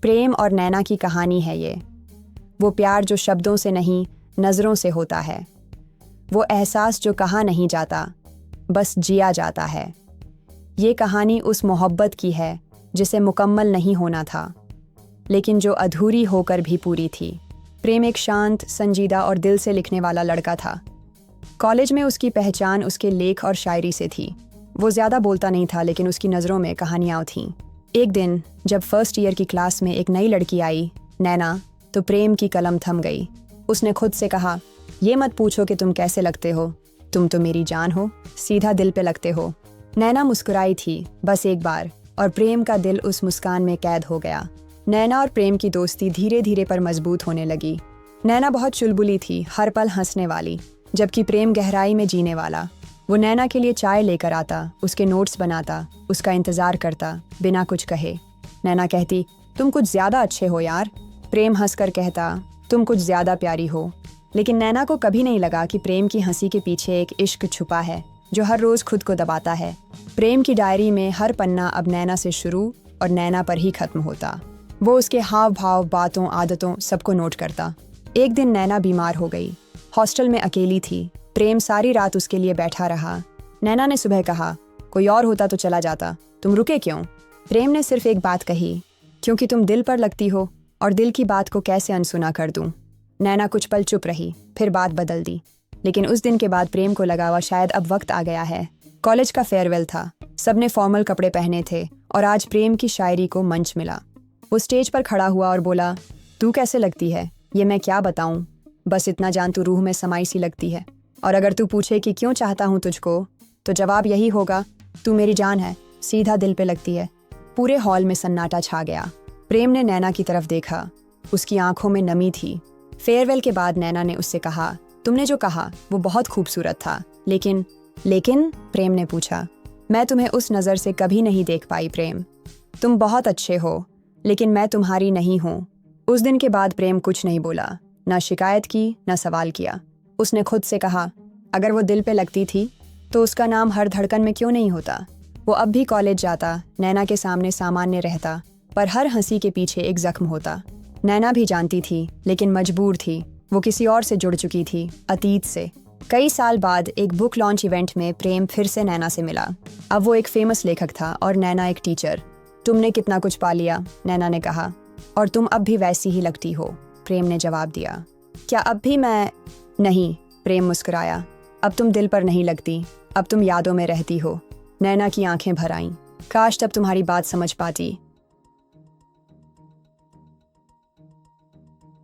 प्रेम और नैना की कहानी है ये। वो प्यार जो शब्दों से नहीं, नज़रों से होता है। वो एहसास जो कहा नहीं जाता, बस जिया जाता है। ये कहानी उस मोहब्बत की है जिसे मुकम्मल नहीं होना था, लेकिन जो अधूरी होकर भी पूरी थी। प्रेम एक शांत, संजीदा और दिल से लिखने वाला लड़का था। कॉलेज में उसकी पहचान उसके लेख और शायरी से थी। वो ज़्यादा बोलता नहीं था, लेकिन उसकी नज़रों में कहानियाँ थीं। एक दिन जब फर्स्ट ईयर की क्लास में एक नई लड़की आई, नैना, तो प्रेम की कलम थम गई। उसने खुद से कहा, ये मत पूछो कि तुम कैसे लगते हो, तुम तो मेरी जान हो, सीधा दिल पे लगते हो। नैना मुस्कुराई थी, बस एक बार, और प्रेम का दिल उस मुस्कान में कैद हो गया। नैना और प्रेम की दोस्ती धीरे धीरे पर मजबूत होने लगी। नैना बहुत चुलबुली थी, हर पल हंसने वाली, जबकि प्रेम गहराई में जीने वाला। वो नैना के लिए चाय लेकर आता, उसके नोट्स बनाता, उसका इंतज़ार करता, बिना कुछ कहे। नैना कहती, तुम कुछ ज़्यादा अच्छे हो यार। प्रेम हंसकर कहता, तुम कुछ ज़्यादा प्यारी हो। लेकिन नैना को कभी नहीं लगा कि प्रेम की हंसी के पीछे एक इश्क छुपा है जो हर रोज़ खुद को दबाता है। प्रेम की डायरी में हर पन्ना अब नैना से शुरू और नैना पर ही खत्म होता। वो उसके हाव भाव, बातों, आदतों सबको नोट करता। एक दिन नैना बीमार हो गई, हॉस्टल में अकेली थी। प्रेम सारी रात उसके लिए बैठा रहा। नैना ने सुबह कहा, कोई और होता तो चला जाता, तुम रुके क्यों? प्रेम ने सिर्फ एक बात कही, क्योंकि तुम दिल पर लगती हो, और दिल की बात को कैसे अनसुना कर दूं। नैना कुछ पल चुप रही, फिर बात बदल दी। लेकिन उस दिन के बाद प्रेम को लगा हुआ शायद अब वक्त आ गया है। कॉलेज का फेयरवेल था, सबने फॉर्मल कपड़े पहने थे, और आज प्रेम की शायरी को मंच मिला। वो स्टेज पर खड़ा हुआ और बोला, तू कैसे लगती है ये मैं क्या बताऊं, बस इतना जान तू रूह में समाई सी लगती है। और अगर तू पूछे कि क्यों चाहता हूँ तुझको, तो जवाब यही होगा, तू मेरी जान है, सीधा दिल पे लगती है। पूरे हॉल में सन्नाटा छा गया। प्रेम ने नैना की तरफ देखा, उसकी आंखों में नमी थी। फेयरवेल के बाद नैना ने उससे कहा, तुमने जो कहा वो बहुत खूबसूरत था, लेकिन प्रेम ने पूछा, मैं तुम्हें उस नज़र से कभी नहीं देख पाई प्रेम। तुम बहुत अच्छे हो, लेकिन मैं तुम्हारी नहीं हूँ। उस दिन के बाद प्रेम कुछ नहीं बोला, ना शिकायत की, ना सवाल किया। उसने खुद से कहा, अगर वो दिल पे लगती थी तो उसका नाम हर धड़कन में क्यों नहीं होता। वो अब भी कॉलेज जाता, नैना के सामने सामान्य रहता, पर हर हंसी के पीछे एक जख्म होता। नैना भी जानती थी, लेकिन मजबूर थी। वो किसी और से जुड़ चुकी थी, अतीत से। कई साल बाद एक बुक लॉन्च इवेंट में प्रेम फिर से नैना से मिला। अब वो एक फेमस लेखक था और नैना एक टीचर। तुमने कितना कुछ पा लिया, नैना ने कहा, और तुम अब भी वैसी ही लगती हो, प्रेम ने जवाब दिया। क्या अब भी मैं? नहीं, प्रेम मुस्कुराया, अब तुम दिल पर नहीं लगती, अब तुम यादों में रहती हो। नैना की आंखें भर आईं। काश तब तुम्हारी बात समझ पाती,